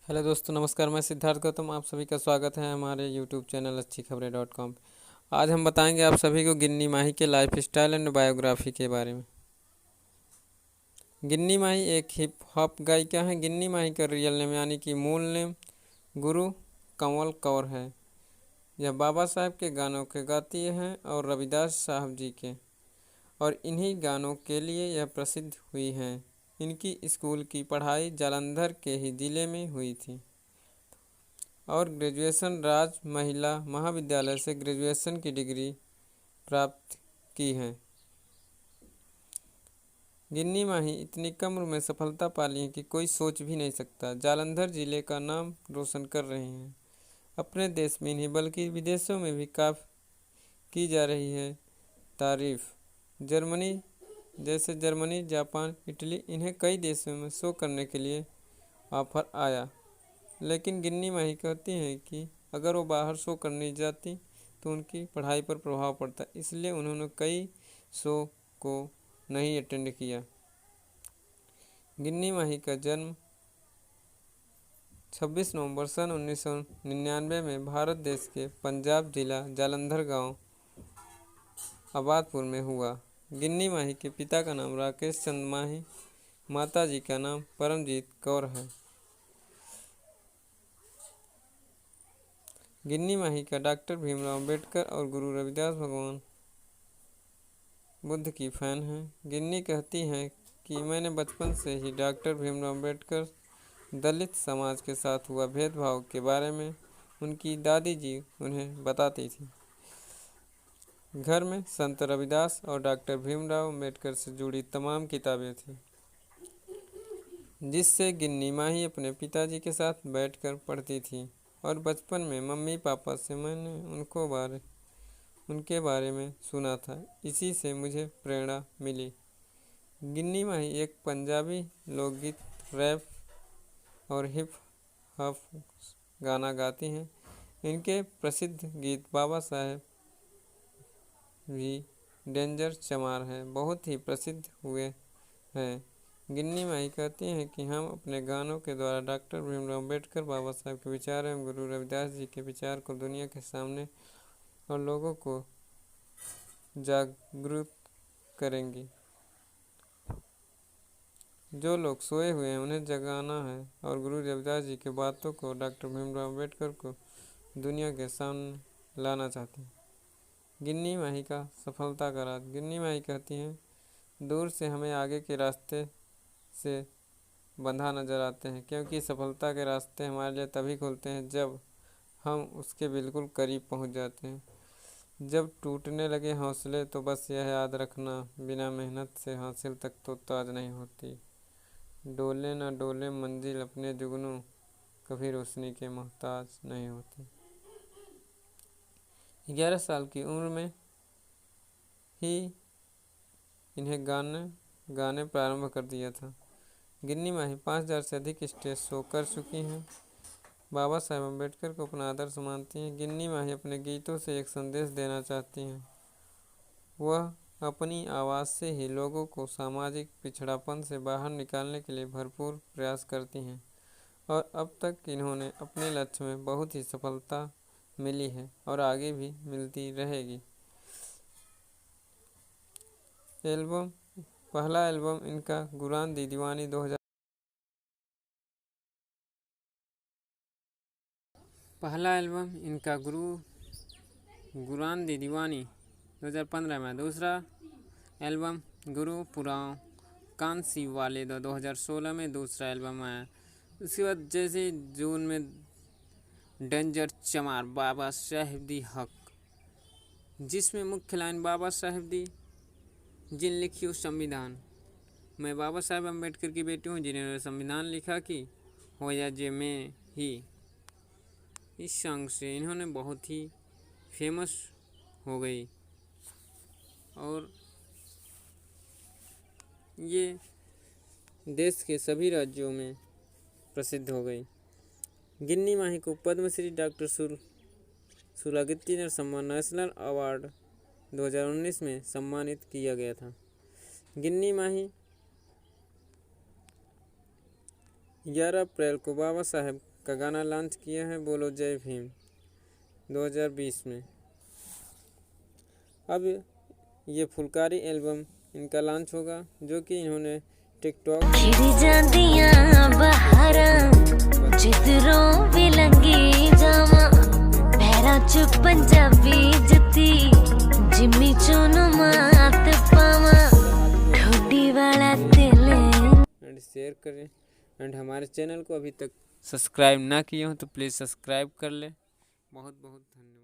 Hello दोस्तों, नमस्कार। मैं सिद्धार्थ गौतम, आप सभी का स्वागत है हमारे यूट्यूब चैनल अच्छी खबरें .com। आज हम बताएंगे आप सभी को गिन्नी माही के लाइफ स्टाइल एंड बायोग्राफी के बारे में। गिन्नी माही एक हिप हॉप गायिका हैं। गिन्नी माही का रियल नेम यानी कि मूल नेम गुरु कंवल कौर है। यह बाबा साहब के गानों के गाती हैं और रविदास साहब जी के, और इन्हीं गानों के लिए यह प्रसिद्ध हुई हैं। इनकी स्कूल की पढ़ाई जालंधर के ही जिले में हुई थी और ग्रेजुएशन राज महिला महाविद्यालय से ग्रेजुएशन की डिग्री प्राप्त की है। गिन्नी माही इतनी कम उम्र में सफलता पाली है कि कोई सोच भी नहीं सकता। जालंधर जिले का नाम रोशन कर रही हैं। अपने देश में नहीं बल्कि विदेशों में भी काफ़ी की जा रही है तारीफ। जर्मनी, जापान, इटली, इन्हें कई देशों में शो करने के लिए ऑफर आया, लेकिन गिन्नी माही कहती हैं कि अगर वो बाहर शो करने जाती तो उनकी पढ़ाई पर प्रभाव पड़ता, इसलिए उन्होंने कई शो को नहीं अटेंड किया। गिन्नी माही का जन्म 26 नवंबर सन 1999 में भारत देश के पंजाब जिला जालंधर गांव आबादपुर में हुआ। गिन्नी माही के पिता का नाम राकेश चंद माही, माता जी का नाम परमजीत कौर है। गिन्नी माही का डॉक्टर भीमराव अम्बेडकर और गुरु रविदास भगवान बुद्ध की फैन है। गिन्नी कहती हैं कि मैंने बचपन से ही डॉक्टर भीमराव अम्बेडकर, दलित समाज के साथ हुआ भेदभाव के बारे में उनकी दादी जी उन्हें बताती थी। घर में संत रविदास और डॉक्टर भीमराव अम्बेडकर से जुड़ी तमाम किताबें थीं, जिससे गिन्नी माही अपने पिताजी के साथ बैठकर पढ़ती थी। और बचपन में मम्मी पापा से मैंने उनके बारे में सुना था, इसी से मुझे प्रेरणा मिली। गिन्नी माही एक पंजाबी लोकगीत, रैप और हिप हॉप गाना गाती हैं। इनके प्रसिद्ध गीत बाबा साहेब भी डेंजर चमार है बहुत ही प्रसिद्ध हुए हैं। गिन्नी माही कहती हैं कि हम अपने गानों के द्वारा डॉक्टर भीमराव अम्बेडकर, बाबा साहब के विचार एवं गुरु रविदास जी के विचार को दुनिया के सामने और लोगों को जागरूक करेंगी। जो लोग सोए हुए हैं उन्हें जगाना है और गुरु रविदास जी की बातों को, डॉक्टर भीमराव अम्बेडकर को दुनिया के सामने लाना चाहती हैं। गिन्नी माही का सफलता का राज। गिन्नी माही कहती हैं, दूर से हमें आगे के रास्ते से बंधा नजर आते हैं, क्योंकि सफलता के रास्ते हमारे लिए तभी खुलते हैं जब हम उसके बिल्कुल करीब पहुंच जाते हैं। जब टूटने लगे हौसले तो बस यह याद रखना, बिना मेहनत से हासिल तक तो ताज नहीं होती। डोले न डोले मंजिल अपने जुगनू, कभी रोशनी के मोहताज नहीं होती। 11 साल की उम्र में ही इन्हें गाने प्रारंभ कर दिया था। गिन्नी माही 5000 से अधिक स्टेज शो कर चुकी हैं। बाबा साहेब अम्बेडकर को अपना आदर्श मानती हैं। गिन्नी माही अपने गीतों से एक संदेश देना चाहती हैं। वह अपनी आवाज़ से ही लोगों को सामाजिक पिछड़ापन से बाहर निकालने के लिए भरपूर प्रयास करती हैं, और अब तक इन्होंने अपने लक्ष्य में बहुत ही सफलता मिली है और आगे भी मिलती रहेगी। पहला एल्बम इनका गुरान दी दीवानी 2000 पहला एल्बम इनका गुरान दी दीवानी 2015 में। दूसरा एल्बम गुरु पुराण कांसी वाले 2016 में दूसरा एल्बम आया। उसके बाद जैसे जून में डेंजर चमार बाबा साहेब दी हक, जिसमें मुख्य लाइन बाबा साहेब दी जिन लिखियो संविधान, मैं बाबा साहेब अम्बेडकर की बेटी हूँ जिन्होंने संविधान लिखा कि हो या जे मैं ही। इस सॉन्ग से इन्होंने बहुत ही फेमस हो गई और ये देश के सभी राज्यों में प्रसिद्ध हो गई। गिन्नी माही को पद्मश्री, डॉक्टर सुलागिट्टी सम्मान, नेशनल अवार्ड 2019 में सम्मानित किया गया था। गिन्नी माही 11 अप्रैल को बाबा साहेब का गाना लॉन्च किया है बोलो जय भीम 2020 में। अब ये फुलकारी एल्बम इनका लॉन्च होगा जो कि इन्होंने टिकटॉक पंजाबी जती जिम्मी चोनो मात पावा ठोडी वाला दिल एंड शेयर करें। एंड हमारे चैनल को अभी तक सब्सक्राइब ना किए हो तो प्लीज़ सब्सक्राइब कर ले। बहुत बहुत धन्यवाद।